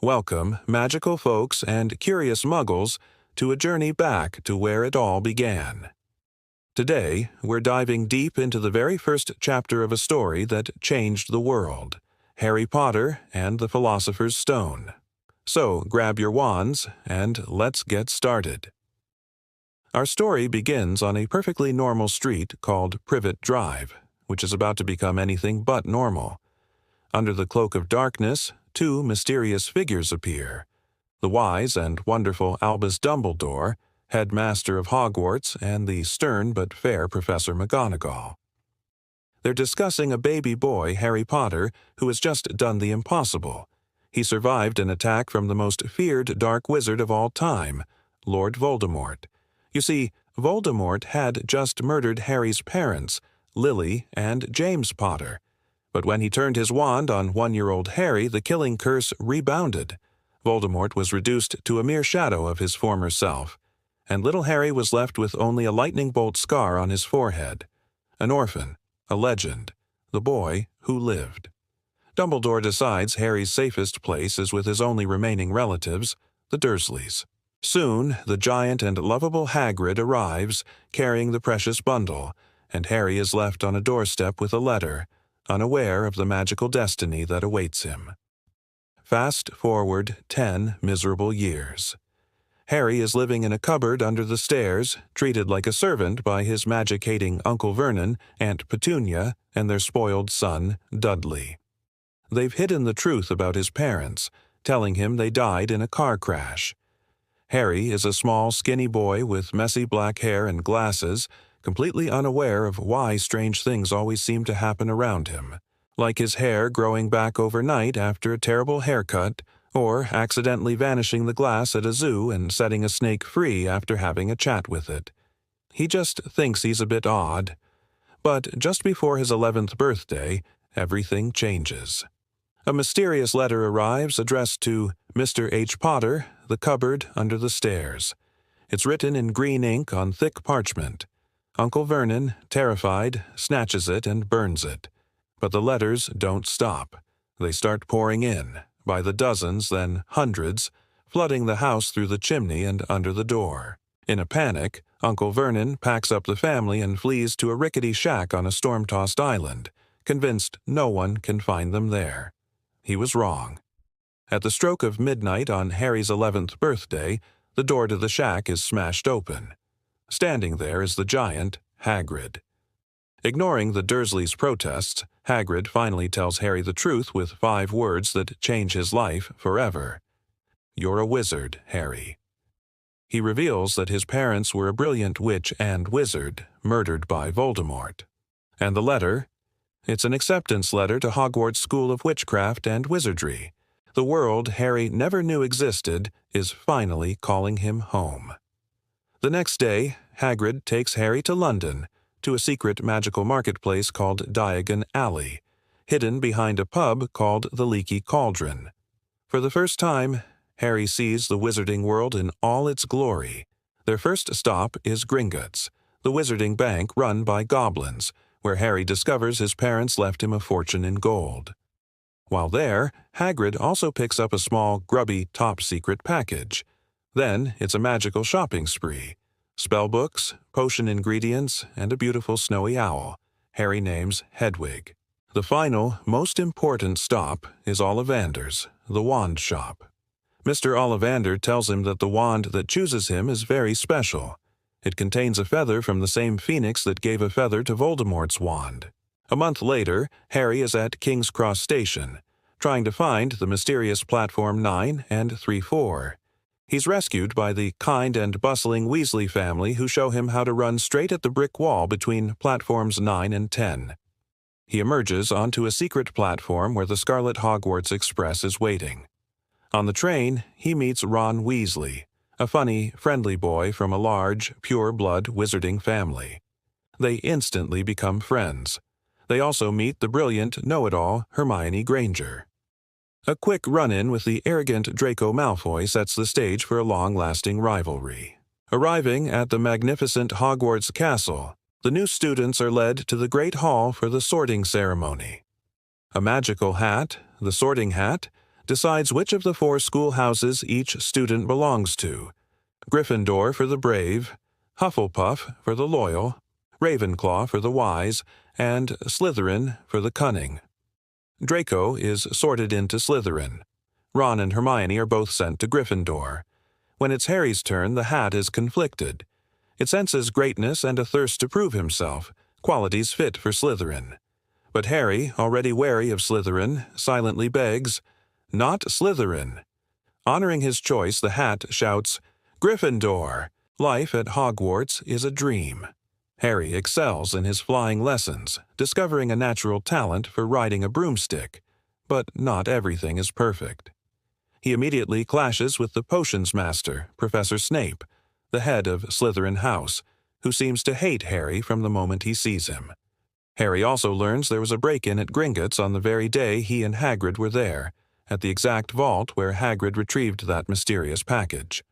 Welcome, magical folks and curious muggles, to a journey back to where it all began. Today, we're diving deep into the very first chapter of a story that changed the world, Harry Potter and the Philosopher's Stone. So, grab your wands and let's get started. Our story begins on a perfectly normal street called Privet Drive, which is about to become anything but normal. Under the cloak of darkness, two mysterious figures appear: the wise and wonderful Albus Dumbledore, headmaster of Hogwarts, and the stern but fair Professor McGonagall. They're discussing a baby boy, Harry Potter, who has just done the impossible. He survived an attack from the most feared dark wizard of all time, Lord Voldemort. You see, Voldemort had just murdered Harry's parents, Lily and James Potter. But when he turned his wand on one-year-old Harry, the killing curse rebounded. Voldemort was reduced to a mere shadow of his former self, and little Harry was left with only a lightning bolt scar on his forehead. An orphan, a legend, the boy who lived. Dumbledore decides Harry's safest place is with his only remaining relatives, the Dursleys. Soon, the giant and lovable Hagrid arrives, carrying the precious bundle, and Harry is left on a doorstep with a letter, unaware of the magical destiny that awaits him. Fast forward 10 miserable years. Harry is living in a cupboard under the stairs, treated like a servant by his magic-hating Uncle Vernon, Aunt Petunia, and their spoiled son, Dudley. They've hidden the truth about his parents, telling him they died in a car crash. Harry is a small, skinny boy with messy black hair and glasses, completely unaware of why strange things always seem to happen around him, like his hair growing back overnight after a terrible haircut, or accidentally vanishing the glass at a zoo and setting a snake free after having a chat with it. He just thinks he's a bit odd. But just before his 11th birthday, everything changes. A mysterious letter arrives addressed to Mr. H. Potter, the cupboard under the stairs. It's written in green ink on thick parchment. Uncle Vernon, terrified, snatches it and burns it. But the letters don't stop. They start pouring in, by the dozens, then hundreds, flooding the house through the chimney and under the door. In a panic, Uncle Vernon packs up the family and flees to a rickety shack on a storm-tossed island, convinced no one can find them there. He was wrong. At the stroke of midnight on Harry's 11th birthday, the door to the shack is smashed open. Standing there is the giant, Hagrid. Ignoring the Dursleys' protests, Hagrid finally tells Harry the truth with 5 words that change his life forever. "You're a wizard, Harry." He reveals that his parents were a brilliant witch and wizard, murdered by Voldemort. And the letter? It's an acceptance letter to Hogwarts School of Witchcraft and Wizardry. The world Harry never knew existed is finally calling him home. The next day, Hagrid takes Harry to London, to a secret magical marketplace called Diagon Alley, hidden behind a pub called the Leaky Cauldron. For the first time, Harry sees the wizarding world in all its glory. Their first stop is Gringotts, the wizarding bank run by goblins, where Harry discovers his parents left him a fortune in gold. While there, Hagrid also picks up a small, grubby, top-secret package. Then it's a magical shopping spree. Spellbooks, potion ingredients, and a beautiful snowy owl, Harry names Hedwig. The final, most important stop is Ollivander's, the wand shop. Mr. Ollivander tells him that the wand that chooses him is very special. It contains a feather from the same phoenix that gave a feather to Voldemort's wand. A month later, Harry is at King's Cross Station, trying to find the mysterious Platform 9 and 3-4. He's rescued by the kind and bustling Weasley family who show him how to run straight at the brick wall between platforms 9 and 10. He emerges onto a secret platform where the Scarlet Hogwarts Express is waiting. On the train, he meets Ron Weasley, a funny, friendly boy from a large, pure-blood wizarding family. They instantly become friends. They also meet the brilliant, know-it-all Hermione Granger. A quick run-in with the arrogant Draco Malfoy sets the stage for a long-lasting rivalry. Arriving at the magnificent Hogwarts Castle, the new students are led to the Great Hall for the sorting ceremony. A magical hat, the sorting hat, decides which of the 4 schoolhouses each student belongs to: Gryffindor for the brave, Hufflepuff for the loyal, Ravenclaw for the wise, and Slytherin for the cunning. Draco is sorted into Slytherin. Ron and Hermione are both sent to Gryffindor. When it's Harry's turn, the hat is conflicted. It senses greatness and a thirst to prove himself, qualities fit for Slytherin. But Harry, already wary of Slytherin, silently begs, "Not Slytherin." Honoring his choice, the hat shouts, "Gryffindor! Life at Hogwarts is a dream." Harry excels in his flying lessons, discovering a natural talent for riding a broomstick, but not everything is perfect. He immediately clashes with the potions master, Professor Snape, the head of Slytherin House, who seems to hate Harry from the moment he sees him. Harry also learns there was a break-in at Gringotts on the very day he and Hagrid were there, at the exact vault where Hagrid retrieved that mysterious package.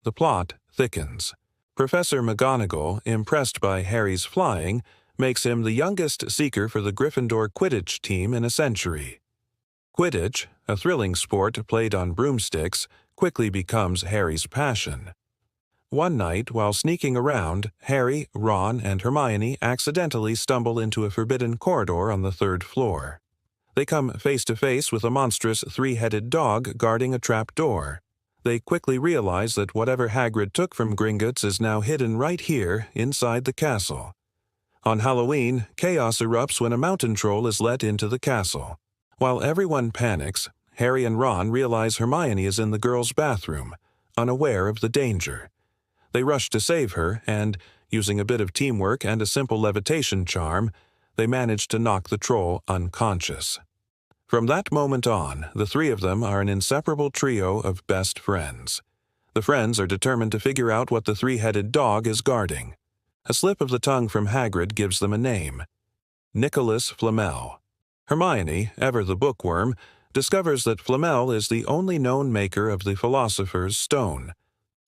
The plot thickens. Professor McGonagall, impressed by Harry's flying, makes him the youngest seeker for the Gryffindor Quidditch team in a century. Quidditch, a thrilling sport played on broomsticks, quickly becomes Harry's passion. One night, while sneaking around, Harry, Ron, and Hermione accidentally stumble into a forbidden corridor on the 3rd floor. They come face to face with a monstrous 3-headed dog guarding a trap door. They quickly realize that whatever Hagrid took from Gringotts is now hidden right here inside the castle. On Halloween, chaos erupts when a mountain troll is let into the castle. While everyone panics, Harry and Ron realize Hermione is in the girls' bathroom, unaware of the danger. They rush to save her and, using a bit of teamwork and a simple levitation charm, they manage to knock the troll unconscious. From that moment on, the 3 of them are an inseparable trio of best friends. The friends are determined to figure out what the 3-headed dog is guarding. A slip of the tongue from Hagrid gives them a name: Nicholas Flamel. Hermione, ever the bookworm, discovers that Flamel is the only known maker of the Philosopher's Stone,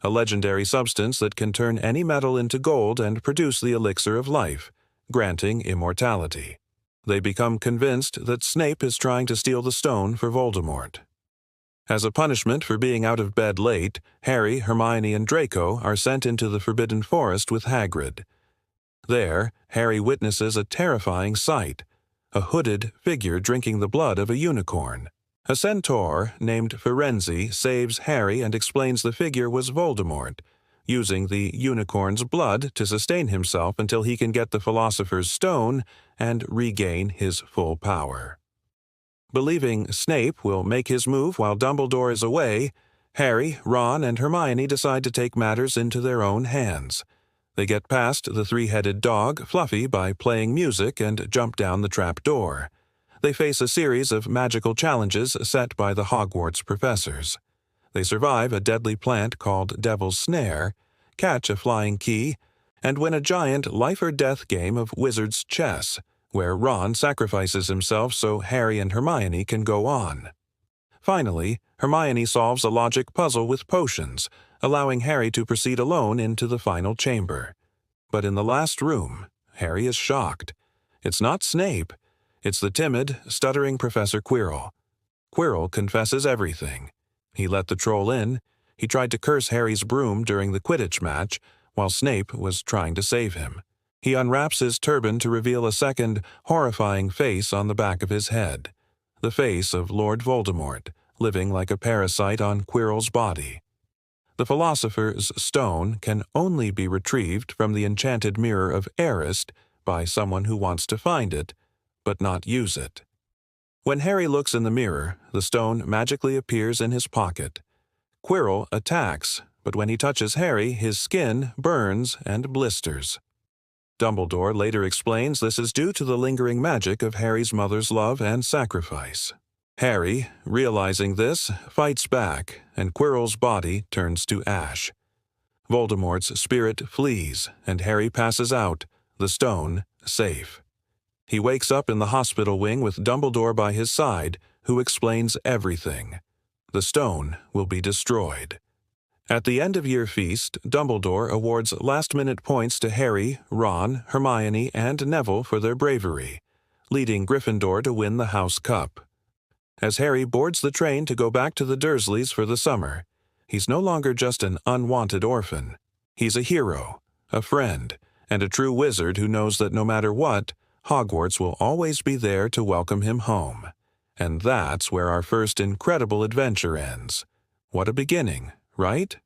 a legendary substance that can turn any metal into gold and produce the elixir of life, granting immortality. They become convinced that Snape is trying to steal the stone for Voldemort. As a punishment for being out of bed late, Harry, Hermione, and Draco are sent into the Forbidden Forest with Hagrid. There, Harry witnesses a terrifying sight: a hooded figure drinking the blood of a unicorn. A centaur named Firenze saves Harry and explains the figure was Voldemort, using the unicorn's blood to sustain himself until he can get the Philosopher's Stone and regain his full power. Believing Snape will make his move while Dumbledore is away, Harry, Ron, and Hermione decide to take matters into their own hands. They get past the 3-headed dog, Fluffy, by playing music and jump down the trap door. They face a series of magical challenges set by the Hogwarts professors. They survive a deadly plant called Devil's Snare, catch a flying key, and win a giant life-or-death game of wizard's chess, where Ron sacrifices himself so Harry and Hermione can go on. Finally, Hermione solves a logic puzzle with potions, allowing Harry to proceed alone into the final chamber. But in the last room, Harry is shocked. It's not Snape. It's the timid, stuttering Professor Quirrell. Quirrell confesses everything. He let the troll in. He tried to curse Harry's broom during the Quidditch match, while Snape was trying to save him. He unwraps his turban to reveal a second, horrifying face on the back of his head. The face of Lord Voldemort, living like a parasite on Quirrell's body. The Philosopher's Stone can only be retrieved from the enchanted mirror of Arist by someone who wants to find it, but not use it. When Harry looks in the mirror, the stone magically appears in his pocket. Quirrell attacks, but when he touches Harry, his skin burns and blisters. Dumbledore later explains this is due to the lingering magic of Harry's mother's love and sacrifice. Harry, realizing this, fights back, and Quirrell's body turns to ash. Voldemort's spirit flees, and Harry passes out, the stone safe. He wakes up in the hospital wing with Dumbledore by his side, who explains everything. The stone will be destroyed. At the end-of-year feast, Dumbledore awards last-minute points to Harry, Ron, Hermione, and Neville for their bravery, leading Gryffindor to win the House Cup. As Harry boards the train to go back to the Dursleys for the summer, he's no longer just an unwanted orphan. He's a hero, a friend, and a true wizard who knows that no matter what, Hogwarts will always be there to welcome him home. And that's where our first incredible adventure ends. What a beginning, right?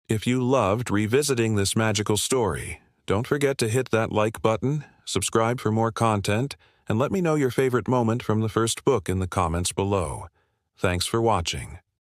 If you loved revisiting this magical story, don't forget to hit that like button, subscribe for more content, and let me know your favorite moment from the first book in the comments below. Thanks for watching.